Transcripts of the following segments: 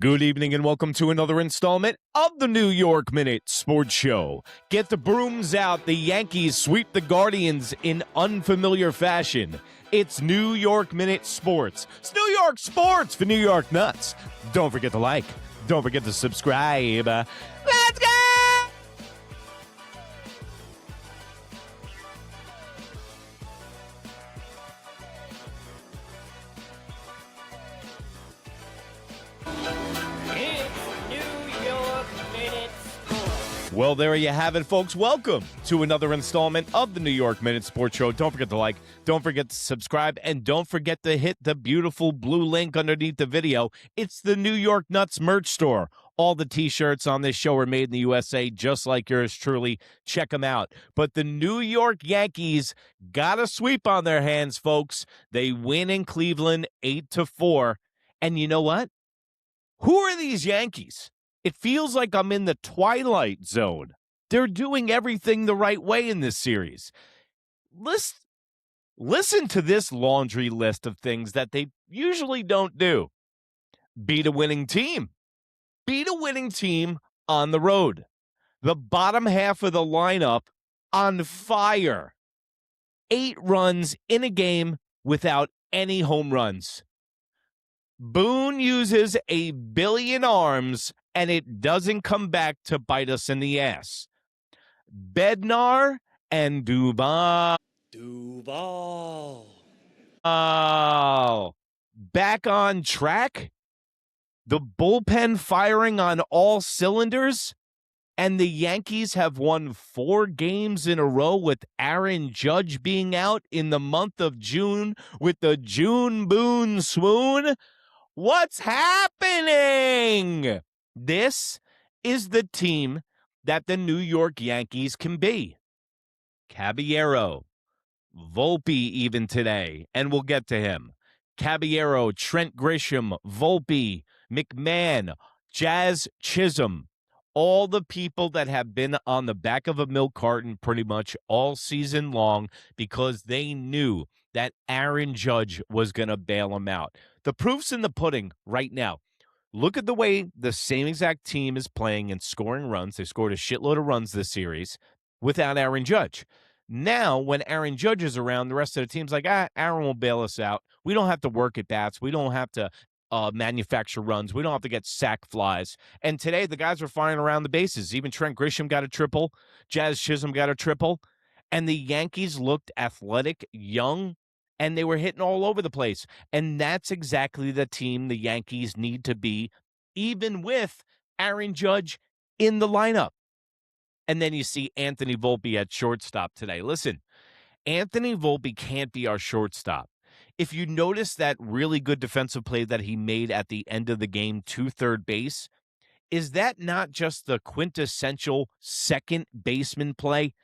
Good evening and welcome to another installment of the New York Minute Sports Show. Get the brooms out. The Yankees sweep the Guardians in unfamiliar fashion. It's New York Minute Sports. It's New York Sports for New York Nuts. Don't forget to like. Don't forget to subscribe. Let's go! Well, there you have it, folks. Welcome to another installment of the New York Minute Sports Show. Don't forget to like, don't forget to subscribe, and don't forget to hit the beautiful blue link underneath the video. It's the New York Nuts merch store. All the T-shirts on this show are made in the USA, just like yours truly. Check them out. But the New York Yankees got a sweep on their hands, folks. They win in Cleveland 8-4. And you know what? Who are these Yankees? It feels like I'm in the Twilight Zone. They're doing everything the right way in this series. Listen to this laundry list of things that they usually don't do. Beat a winning team. Beat a winning team on the road. The bottom half of the lineup on fire. 8 runs in a game without any home runs. Boone uses a billion arms, and it doesn't come back to bite us in the ass. Bednar and Duval. Back on track. The bullpen firing on all cylinders. And the Yankees have won 4 games in a row with Aaron Judge being out in the month of June with the June Boone swoon. What's happening? This is the team that the New York Yankees can be. Caballero, Volpe even today, and we'll get to him. Caballero, Trent Grisham, Volpe, McMahon, Jazz Chisholm, all the people that have been on the back of a milk carton pretty much all season long because they knew that Aaron Judge was going to bail them out. The proof's in the pudding right now. Look at the way the same exact team is playing and scoring runs. They scored a shitload of runs this series without Aaron Judge. Now, when Aaron Judge is around, the rest of the team's like, Aaron will bail us out. We don't have to work at bats. We don't have to manufacture runs. We don't have to get sack flies. And today, the guys were firing around the bases. Even Trent Grisham got a triple. Jazz Chisholm got a triple. And the Yankees looked athletic, young, and they were hitting all over the place. And that's exactly the team the Yankees need to be, even with Aaron Judge in the lineup. And then you see Anthony Volpe at shortstop today. Listen, Anthony Volpe can't be our shortstop. If you notice that really good defensive play that he made at the end of the game to third base, is that not just the quintessential second baseman play?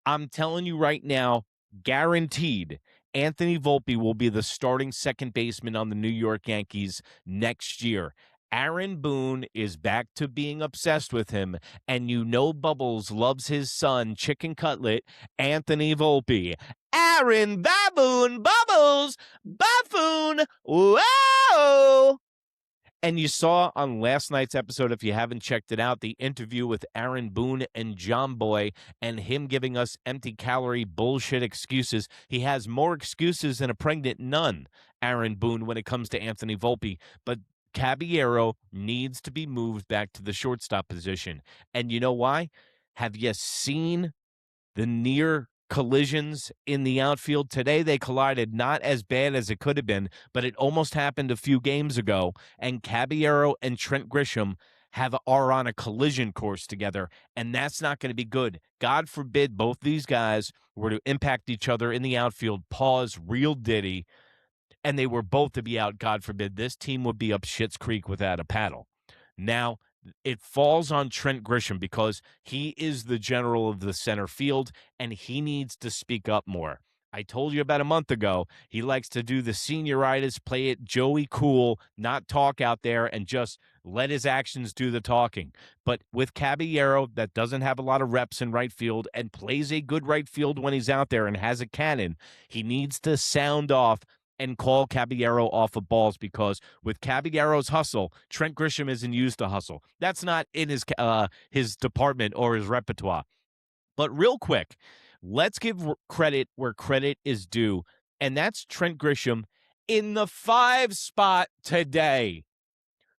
I'm telling you right now, guaranteed, Anthony Volpe will be the starting second baseman on the New York Yankees next year. Aaron Boone is back to being obsessed with him, and you know Bubbles loves his son, Chicken Cutlet, Anthony Volpe. Aaron Baboon Bubbles Buffoon. Whoa! And you saw on last night's episode, if you haven't checked it out, the interview with Aaron Boone and John Boy and him giving us empty-calorie bullshit excuses. He has more excuses than a pregnant nun, Aaron Boone, when it comes to Anthony Volpe. But Caballero needs to be moved back to the shortstop position. And you know why? Have you seen the near collisions in the outfield today? They collided, not as bad as it could have been, but it almost happened a few games ago, and Caballero and Trent Grisham are on a collision course together, and that's not going to be good. God forbid both these guys were to impact each other in the outfield, pause, real ditty, and they were both to be out. God forbid, this team would be up Schitt's Creek without a paddle. Now, it falls on Trent Grisham because he is the general of the center field, and he needs to speak up more. I told you about a month ago, he likes to do the senioritis, play it Joey Cool, not talk out there, and just let his actions do the talking. But with Caballero, that doesn't have a lot of reps in right field and plays a good right field when he's out there and has a cannon, he needs to sound off and call Caballero off of balls, because with Caballero's hustle, Trent Grisham isn't used to hustle. That's not in his department or his repertoire. But real quick, let's give credit where credit is due, and that's Trent Grisham in the 5 spot today.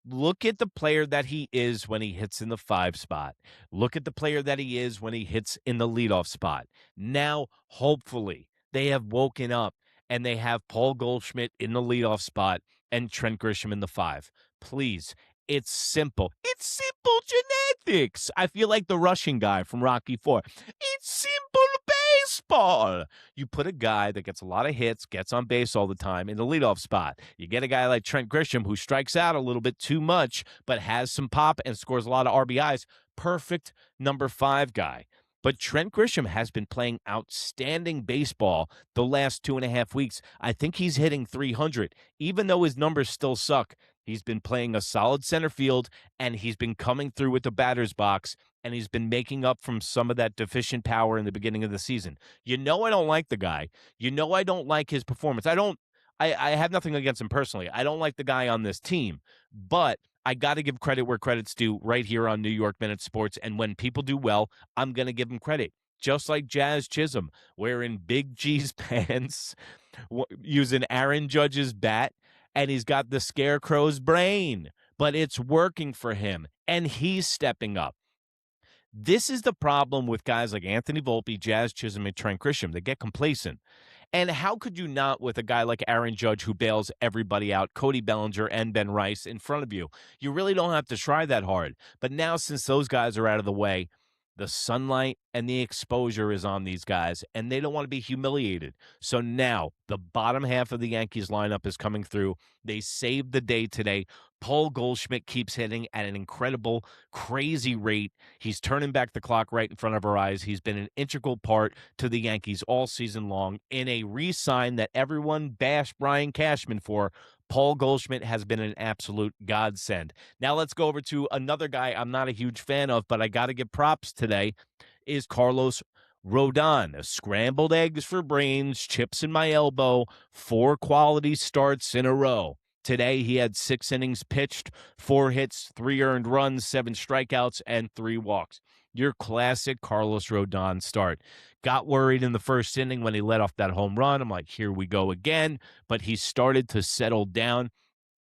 Look at the player that he is when he hits in the 5 spot. Look at the player that he is when he hits in the leadoff spot. Now, hopefully, they have woken up and they have Paul Goldschmidt in the leadoff spot and Trent Grisham in the 5. Please, it's simple. It's simple genetics. I feel like the Russian guy from Rocky IV. It's simple baseball. You put a guy that gets a lot of hits, gets on base all the time in the leadoff spot. You get a guy like Trent Grisham who strikes out a little bit too much, but has some pop and scores a lot of RBIs. Perfect number 5 guy. But Trent Grisham has been playing outstanding baseball the last 2.5 weeks. I think he's hitting 300, even though his numbers still suck. He's been playing a solid center field, and he's been coming through with the batter's box, and he's been making up from some of that deficient power in the beginning of the season. You know I don't like the guy. You know I don't like his performance. I have nothing against him personally. I don't like the guy on this team, but I got to give credit where credit's due right here on New York Minute Sports, and when people do well, I'm going to give them credit. Just like Jazz Chisholm, wearing Big G's pants, using Aaron Judge's bat, and he's got the scarecrow's brain, but it's working for him, and he's stepping up. This is the problem with guys like Anthony Volpe, Jazz Chisholm, and Trent Grisham. They get complacent. And how could you not with a guy like Aaron Judge who bails everybody out, Cody Bellinger and Ben Rice in front of you? You really don't have to try that hard. But now, since those guys are out of the way, the sunlight and the exposure is on these guys, and they don't want to be humiliated. So now the bottom half of the Yankees lineup is coming through. They saved the day today. Paul Goldschmidt keeps hitting at an incredible, crazy rate. He's turning back the clock right in front of our eyes. He's been an integral part to the Yankees all season long. In a re-sign that everyone bashed Brian Cashman for, Paul Goldschmidt has been an absolute godsend. Now let's go over to another guy I'm not a huge fan of, but I got to give props today, is Carlos Rodon. Scrambled eggs for brains, chips in my elbow, 4 quality starts in a row. Today, he had 6 innings pitched, 4 hits, 3 earned runs, 7 strikeouts, and 3 walks. Your classic Carlos Rodon start. Got worried in the first inning when he let off that home run. I'm like, here we go again. But he started to settle down.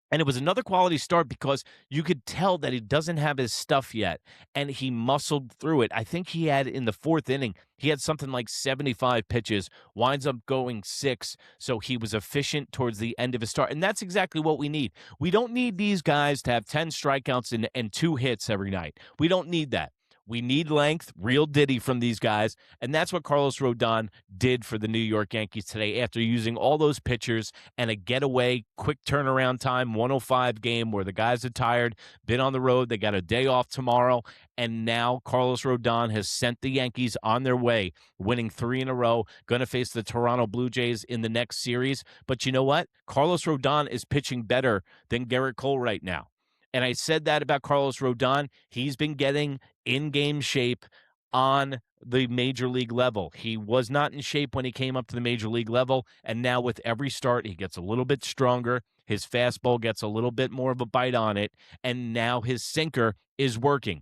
And it was another quality start because you could tell that he doesn't have his stuff yet, and he muscled through it. I think he had in the 4th inning, he had something like 75 pitches, winds up going 6, so he was efficient towards the end of his start. And that's exactly what we need. We don't need these guys to have 10 strikeouts and 2 hits every night. We don't need that. We need length, real ditty from these guys, and that's what Carlos Rodon did for the New York Yankees today after using all those pitchers and a getaway, quick turnaround time, 105 game where the guys are tired, been on the road, they got a day off tomorrow, and now Carlos Rodon has sent the Yankees on their way, winning 3 in a row, going to face the Toronto Blue Jays in the next series. But you know what? Carlos Rodon is pitching better than Gerrit Cole right now. And I said that about Carlos Rodon. He's been getting in-game shape on the major league level. He was not in shape when he came up to the major league level, and now with every start, he gets a little bit stronger. His fastball gets a little bit more of a bite on it, and now his sinker is working.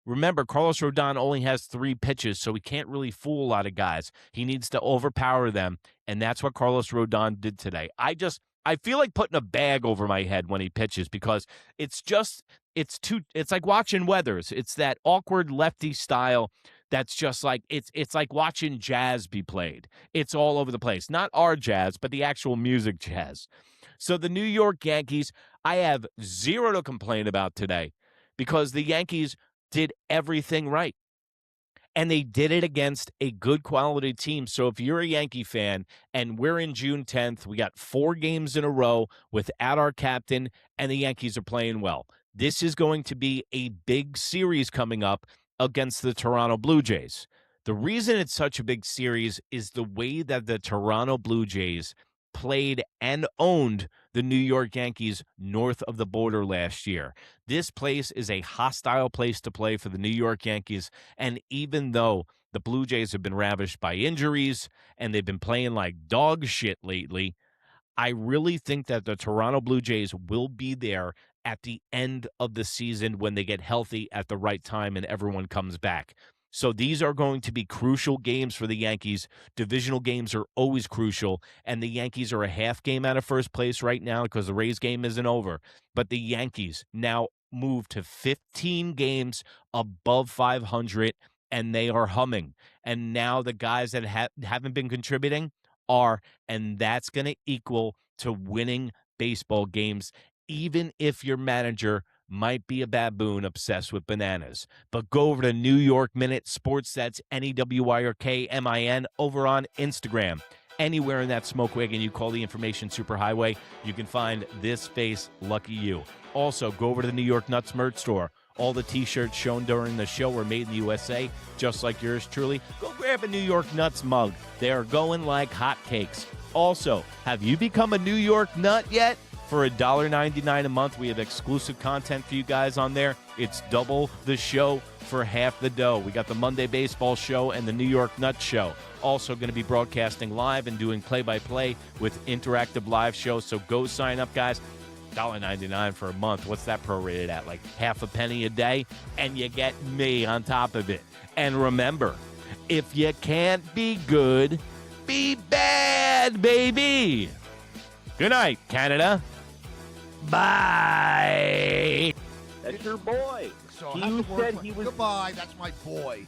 Remember, Carlos Rodon only has 3 pitches, so he can't really fool a lot of guys. He needs to overpower them, and that's what Carlos Rodon did today. I feel like putting a bag over my head when he pitches because it's like watching Weathers. It's that awkward lefty style that's just like it's like watching jazz be played. It's all over the place. Not our jazz, but the actual music jazz. So the New York Yankees, I have 0 to complain about today because the Yankees did everything right. And they did it against a good quality team. So if you're a Yankee fan and we're in June 10th, we got 4 games in a row without our captain, and the Yankees are playing well. This is going to be a big series coming up against the Toronto Blue Jays. The reason it's such a big series is the way that the Toronto Blue Jays played and owned the New York Yankees north of the border last year. This place is a hostile place to play for the New York Yankees, and even though the Blue Jays have been ravished by injuries and they've been playing like dog shit lately, I really think that the Toronto Blue Jays will be there at the end of the season when they get healthy at the right time and everyone comes back. So these are going to be crucial games for the Yankees. Divisional games are always crucial, and the Yankees are a half game out of first place right now because the Rays game isn't over. But the Yankees now move to 15 games above 500, and they are humming. And now the guys that haven't been contributing are, and that's going to equal to winning baseball games, even if your manager might be a baboon obsessed with bananas. But go over to New York Minute Sports, that's NEWYORKMIN, over on Instagram. Anywhere in that smoke wagon you call the information superhighway, you can find this face, lucky you. Also, go over to the New York Nuts merch store. All the T-shirts shown during the show were made in the USA, just like yours truly. Go grab a New York Nuts mug. They are going like hotcakes. Also, have you become a New York Nut yet? For $1.99 a month, we have exclusive content for you guys on there. It's double the show for half the dough. We got the Monday Baseball Show and the New York Nuts Show. Also going to be broadcasting live and doing play-by-play with interactive live shows. So go sign up, guys. $1.99 for a month. What's that prorated at? Like half a penny a day? And you get me on top of it. And remember, if you can't be good, be bad, baby. Good night, Canada. Bye. That's your boy. So He said he was. Goodbye. That's my boy.